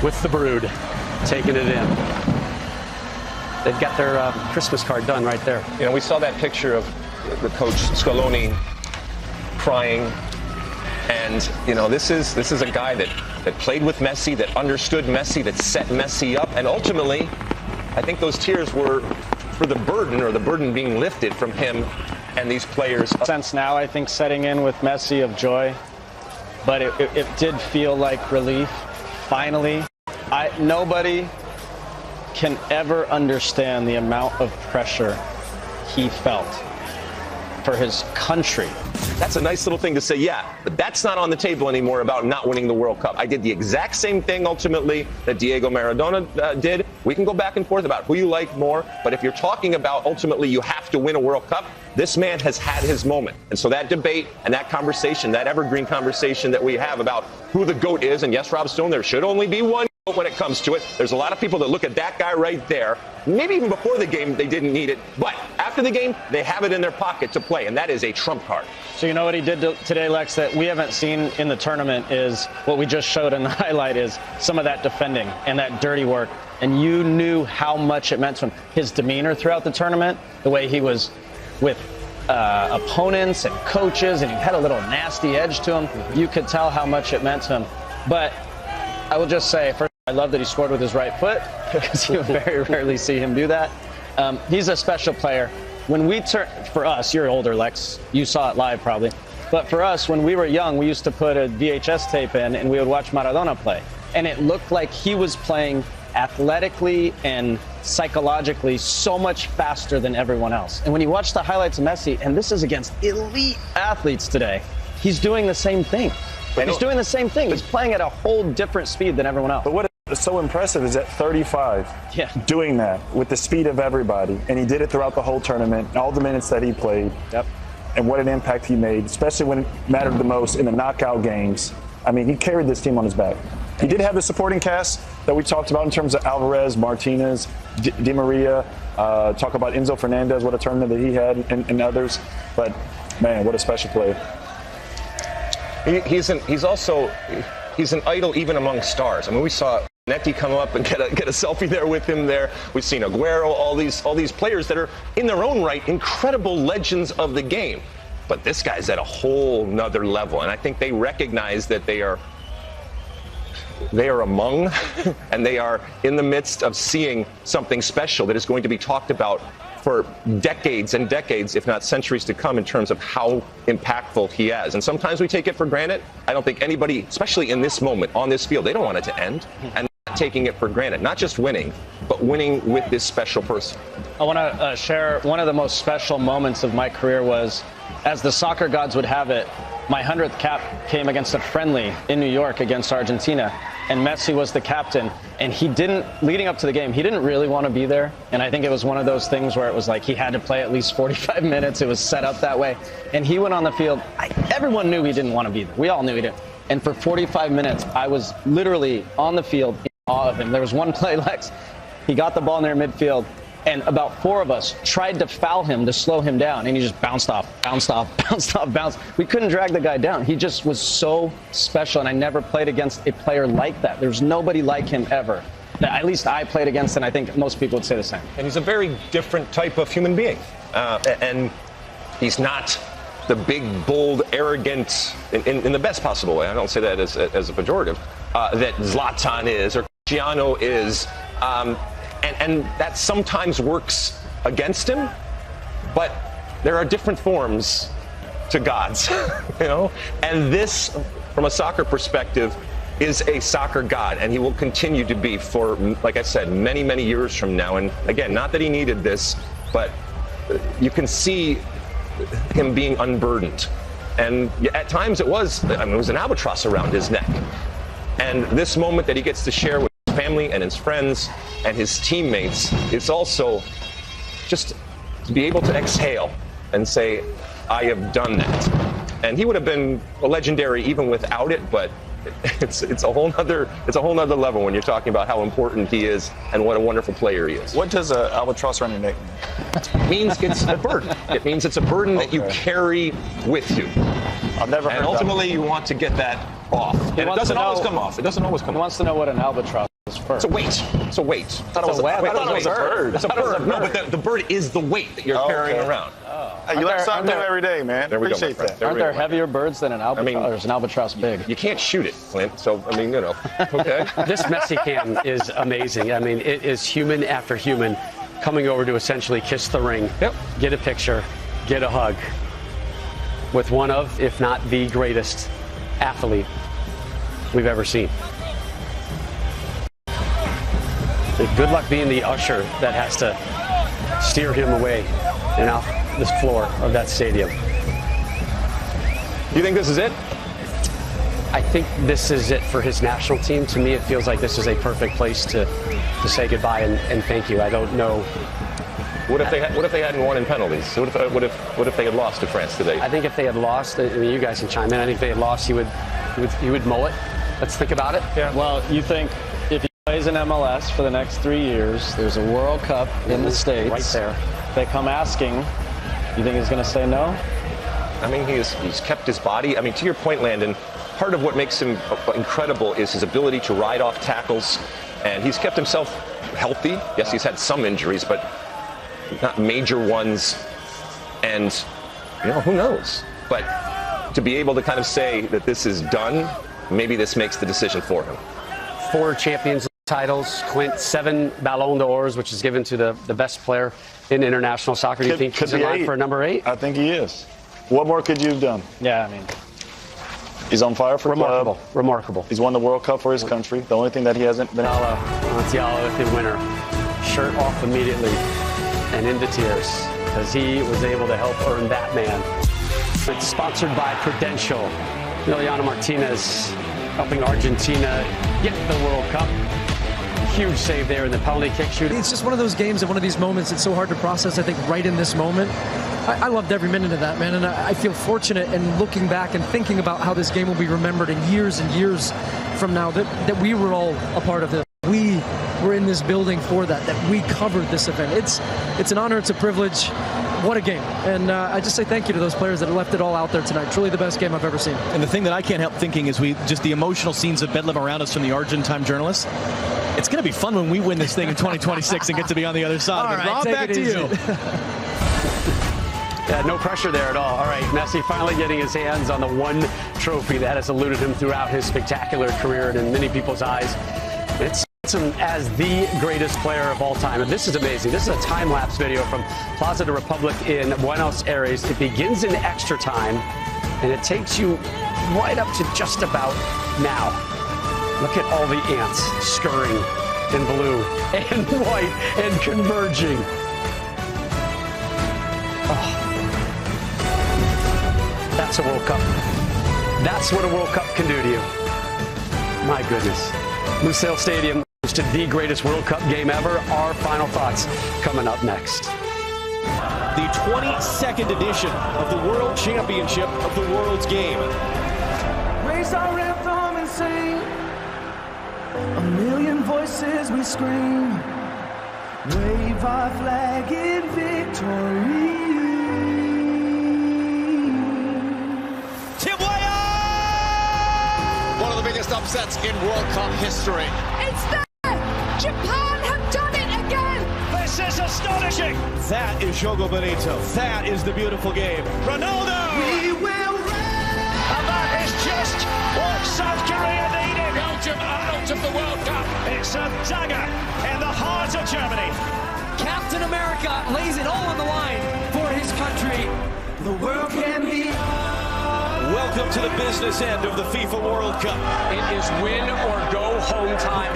with the brood, taking it in. They've got their Christmas card done right there. You know, we saw that picture of the coach Scaloni crying, and you know, this is a guy that played with Messi, that understood Messi, that set Messi up, and ultimately, I think those tears were for the burden being lifted from him and these players. Sense now, I think, setting in with Messi of joy, but it did feel like relief. Finally, nobody can ever understand the amount of pressure he felt for his country. That's a nice little thing to say, yeah, but that's not on the table anymore about not winning the World Cup. I did the exact same thing, ultimately, that Diego Maradona did. We can go back and forth about who you like more, but if you're talking about ultimately you have to win a World Cup, this man has had his moment. And so that debate and that conversation, that evergreen conversation that we have about who the GOAT is, and yes, Rob Stone, there should only be one GOAT when it comes to it. There's a lot of people that look at that guy right there. Maybe even before the game, they didn't need it. But after the game, they have it in their pocket to play, and that is a trump card. So you know what he did today, Lex, that we haven't seen in the tournament is what we just showed in the highlight is some of that defending and that dirty work. And you knew how much it meant to him. His demeanor throughout the tournament, the way he was with opponents and coaches, and he had a little nasty edge to him. You could tell how much it meant to him. But I will just say, first, I love that he scored with his right foot, because you very rarely see him do that. He's a special player. When we for us, you're older, Lex, you saw it live probably, but for us, when we were young, we used to put a VHS tape in and we would watch Maradona play. And it looked like he was playing athletically and psychologically so much faster than everyone else. And when you watch the highlights of Messi, and this is against elite athletes today, he's doing the same thing. He's doing the same thing. He's playing at a whole different speed than everyone else. But what is so impressive is at 35, doing that with the speed of everybody. And he did it throughout the whole tournament, all the minutes that he played. Yep. And what an impact he made, especially when it mattered the most in the knockout games. I mean, he carried this team on his back. He did have the supporting cast that we talked about in terms of Alvarez, Martinez, Di Maria, talk about Enzo Fernandez, what a tournament that he had, and others. But, man, what a special player. He's an idol even among stars. I mean, we saw Netti come up and get a selfie there with him there. We've seen Aguero, all these players that are in their own right incredible legends of the game. But this guy's at a whole nother level, and I think they recognize that they are among and they are in the midst of seeing something special that is going to be talked about for decades and decades, if not centuries to come, in terms of how impactful he is. And sometimes we take it for granted. I don't think anybody, especially in this moment, on this field, they don't want it to end. And not taking it for granted, not just winning, but winning with this special person. I want to share one of the most special moments of my career was, as the soccer gods would have it, my 100th cap came against a friendly in New York against Argentina, and Messi was the captain, and he didn't, leading up to the game, he didn't really want to be there, and I think it was one of those things where it was like he had to play at least 45 minutes. It was set up that way, and he went on the field. Everyone knew he didn't want to be there. We all knew he didn't. And for 45 minutes, I was literally on the field in awe of him. There was one play, Lex, he got the ball near midfield, and about four of us tried to foul him to slow him down, and he just bounced off. We couldn't drag the guy down. He just was so special, and I never played against a player like that. There's nobody like him ever. That at least I played against, and I think most people would say the same. And he's a very different type of human being. And he's not the big, bold, arrogant, in the best possible way, I don't say that as a pejorative, that Zlatan is or Cristiano is. And that sometimes works against him, but there are different forms to gods, you know? And this, from a soccer perspective, is a soccer god, and he will continue to be for, like I said, many, many years from now. And again, not that he needed this, but you can see him being unburdened. And at times it was an albatross around his neck. And this moment that he gets to share with his family and his friends and his teammates is also just to be able to exhale and say, I have done that. And he would have been legendary even without it, but it's a whole nother level when you're talking about how important he is and what a wonderful player he is. What does an albatross around your neck mean? It means it's a burden. It means it's a burden that you carry with you. I've never heard that. And ultimately, you want to get that off. And it doesn't always come off. It doesn't always come He off. wants to know what an albatross is first. It's a weight. It's a weight. I thought it was a bird. It's a bird. No, but the bird is the weight that you're carrying around. Hey, you learn something new every day, man. There we go, my Appreciate friend. that. Aren't there heavier birds than an albatross? Or is an albatross big? You can't shoot it, Clint. So, I mean, okay. This Messi cam is amazing. I mean, it is human after human coming over to essentially kiss the ring, get a picture, get a hug with one of, if not the greatest athlete we've ever seen. Good luck being the usher that has to steer him away and off this floor of that stadium. You think this is it? I think this is it for his national team. To me, it feels like this is a perfect place to say goodbye and thank you. I don't know. What if they hadn't won in penalties? What if they had lost to France today? I think if they had lost, I mean, you guys can chime in. I think if they had lost, he would mull it. Let's think about it. Yeah. Well, you think if he plays in MLS for the next 3 years, there's a World Cup in the States. Right there. They come asking, you think he's going to say no? I mean, he's kept his body. I mean, to your point, Landon, part of what makes him incredible is his ability to ride off tackles, and he's kept himself healthy. Yes, he's had some injuries, but not major ones. And, who knows? But to be able to kind of say that this is done, maybe this makes the decision for him. 4 Champions League titles, Clint, 7 Ballon d'Ors, which is given to the best player in international soccer. Do you think he's in line for number 8? I think he is. What more could you have done? Yeah, I mean, he's on fire for Remarkable. club. Remarkable. He's won the World Cup for his country. The only thing that he hasn't been. Montiel, the winner, shirt off immediately and into tears because he was able to help earn that man. It's sponsored by Prudential. Lionel Martinez helping Argentina get the World Cup. Huge save there in the penalty kick shooting. It's just one of those games and one of these moments. It's so hard to process, I think, right in this moment. I loved every minute of that, man, and I feel fortunate in looking back and thinking about how this game will be remembered in years and years from now, that we were all a part of this. We were in this building for that we covered this event. It's an honor, it's a privilege. What a game. And I just say thank you to those players that left it all out there tonight. Truly the best game I've ever seen. And the thing that I can't help thinking is just the emotional scenes of bedlam around us from the Argentine journalists. It's going to be fun when we win this thing in 2026 and get to be on the other side. All right, Rob, back to you. Yeah, no pressure there at all. All right, Messi finally getting his hands on the one trophy that has eluded him throughout his spectacular career, and in many people's eyes, it's him as the greatest player of all time. And this is amazing. This is a time-lapse video from Plaza de Republic in Buenos Aires. It begins in extra time, and it takes you right up to just about now. Look at all the ants scurrying in blue and white and converging. Oh. That's a World Cup. That's what a World Cup can do to you. My goodness. Lusail Stadium hosted the greatest World Cup game ever. Our final thoughts coming up next. The 22nd edition of the World Championship of the World's Game. Raise our anthem and sing. A million voices we scream. Wave our flag in victory. One of the biggest upsets in World Cup history. It's there! Japan have done it again! This is astonishing. That is Jogo Bonito. That is the beautiful game. Ronaldo! We will run! And that is just what South Korea needed. Belgium are out of the World Cup. It's a dagger in the heart of Germany. Captain America lays it all on the line for his country. The world can be. Welcome to the business end of the FIFA World Cup. It is win or go home time.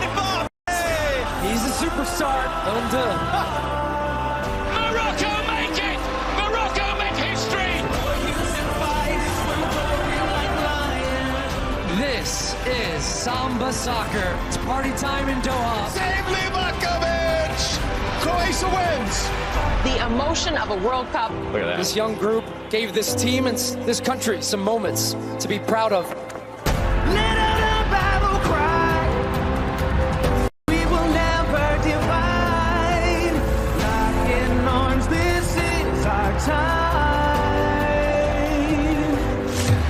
He's a superstar. Let him do it. Morocco make it! Morocco make history! This is Samba Soccer. It's party time in Doha. Save Livakovic! Croatia wins! The emotion of a World Cup. Look at that. This young group gave this team and this country some moments to be proud of. Let out a battle cry. We will never divide. Lock in arms, this is our time.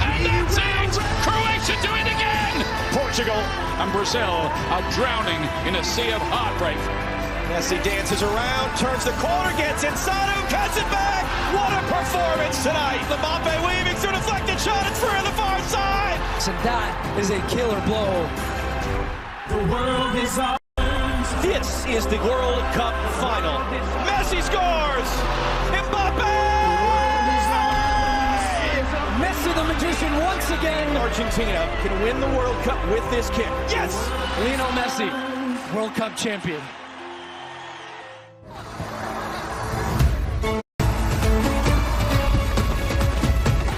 And that's it! Croatia do it again! Portugal and Brazil are drowning in a sea of heartbreak. Messi dances around, turns the corner, gets inside him, cuts it back. What a performance tonight. Mbappe weaving through deflected shot. It's free on the far side. So that is a killer blow. The world is ours. This is the World Cup final. Messi scores. Mbappe. Messi the magician once again. Argentina can win the World Cup with this kick. Yes. Lionel Messi, World Cup champion.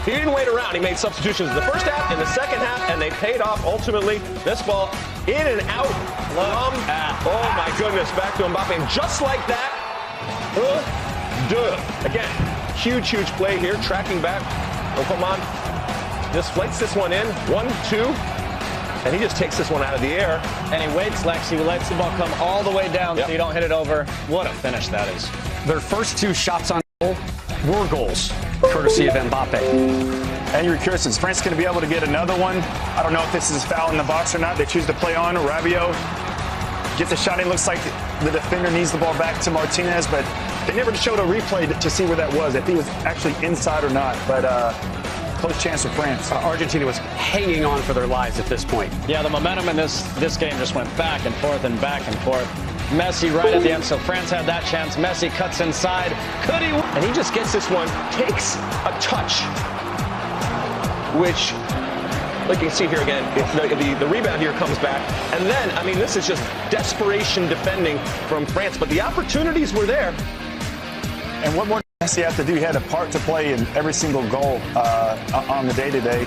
He didn't wait around. He made substitutions in the first half, in the second half, and they paid off ultimately. This ball in and out from, oh my goodness, back to Mbappe. And just like that, again, huge play here, tracking back. Oh, come on. Just flights this one in, 1-2. And he just takes this one out of the air. And he waits, Lex. He lets the ball come all the way down so you don't hit it over. What a finish that is. Their first 2 shots on goal were goals, courtesy of Mbappe. And you're curious, is France going to be able to get another one? I don't know if this is a foul in the box or not. They choose to play on. Rabiot gets the shot in. Looks like the defender needs the ball back to Martinez, but they never showed a replay to see where that was, if he was actually inside or not. But close chance for France. Argentina was hanging on for their lives at this point. Yeah, the momentum in this game just went back and forth and back and forth. Messi right at the end, so France had that chance. Messi cuts inside. Could he? And he just gets this one, takes a touch, which, like you can see here again, the rebound here comes back. And then, I mean, this is just desperation defending from France, but the opportunities were there. And what more does Messi have to do? He had a part to play in every single goal on the day-to-day.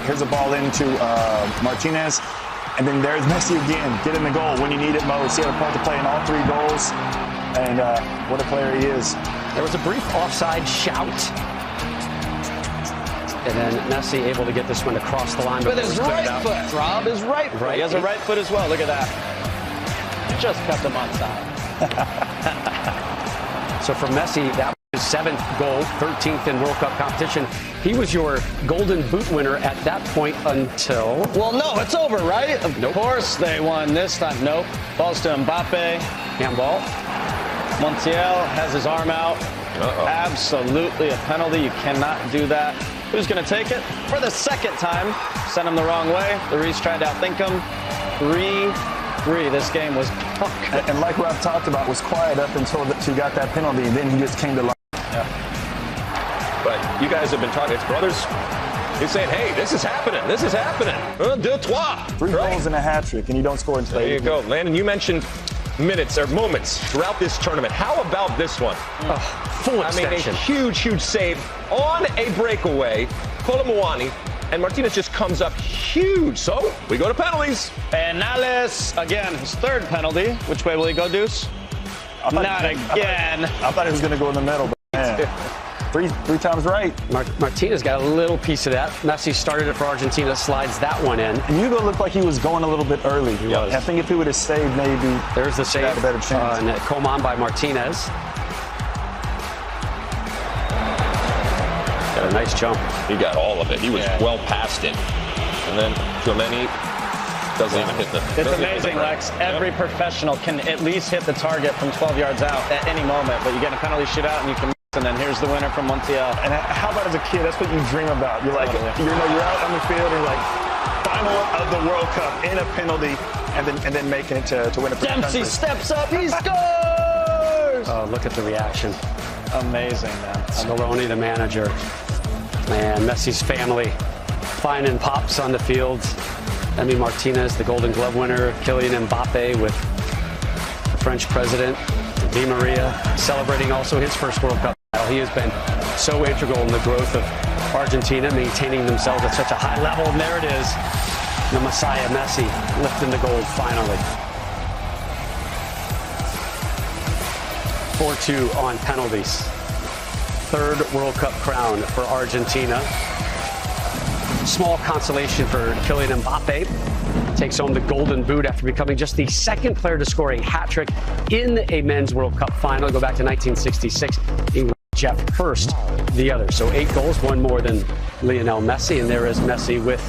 Here's a ball into Martinez. And then there's Messi again, getting the goal when you need it most. He had a part to play in all 3 goals. And what a player he is. There was a brief offside shout. And then Messi able to get this one across the line. With his right foot. Rob is right foot. He has a right foot as well. Look at that. Just kept him on side. So for Messi, that was his 7th goal, 13th in World Cup competition. He was your Golden Boot winner at that point until... Well, no, it's over, right? Of course they won this time. Nope. Balls to Mbappe. Handball. Montiel has his arm out. Absolutely a penalty. You cannot do that. Who's going to take it? For the second time. Sent him the wrong way. Lloris tried to outthink him. 3-3. This game was bonkers. And like Rob talked about, was quiet up until he got that penalty, and then he just came to life. Yeah. But you guys have been talking, it's brothers. You're saying, hey, this is happening. This is happening. 1, 2, 3. 3 goals and a hat trick, and you don't score until there you go. Landon, you mentioned minutes or moments throughout this tournament. How about this one? Full extension. I mean, a huge save on a breakaway. Colomwani, and Martinez just comes up huge. So we go to penalties. Penales, again, his 3rd penalty. Which way will he go, Deuce? Not again. I thought he was going to go in the middle, but man. Three times right. Martinez got a little piece of that. Messi started it for Argentina, slides that one in. And Hugo looked like he was going a little bit early. He was. I think if he would have saved, maybe there's the save. Had a better chance. And Coman by Martinez. Got a nice jump. He got all of it. He was well past it. And then Tchouameni doesn't even hit the... It's amazing, Lex. Every professional can at least hit the target from 12 yards out at any moment, but you get a penalty shootout and you can... And then here's the winner from Montiel. And how about as a kid? That's what you dream about. You're like, you're out on the field and like, final of the World Cup in a penalty, and then making it to win a penalty. Dempsey steps up, he scores! Oh, look at the reaction. Amazing, man. Scaloni, the manager. And Messi's family finding pops on the field. Emi Martinez, the Golden Glove winner. Kylian Mbappe with the French president. Di Maria celebrating also his first World Cup title. He has been so integral in the growth of Argentina, maintaining themselves at such a high level. And there it is, the Messiah Messi lifting the gold finally. 4-2 on penalties. 3rd World Cup crown for Argentina. Small consolation for Kylian Mbappe. Takes home the Golden Boot after becoming just the 2nd player to score a hat trick in a men's World Cup final. Go back to 1966. Jeff Hurst, the other. So 8 goals, 1 more than Lionel Messi. And there is Messi with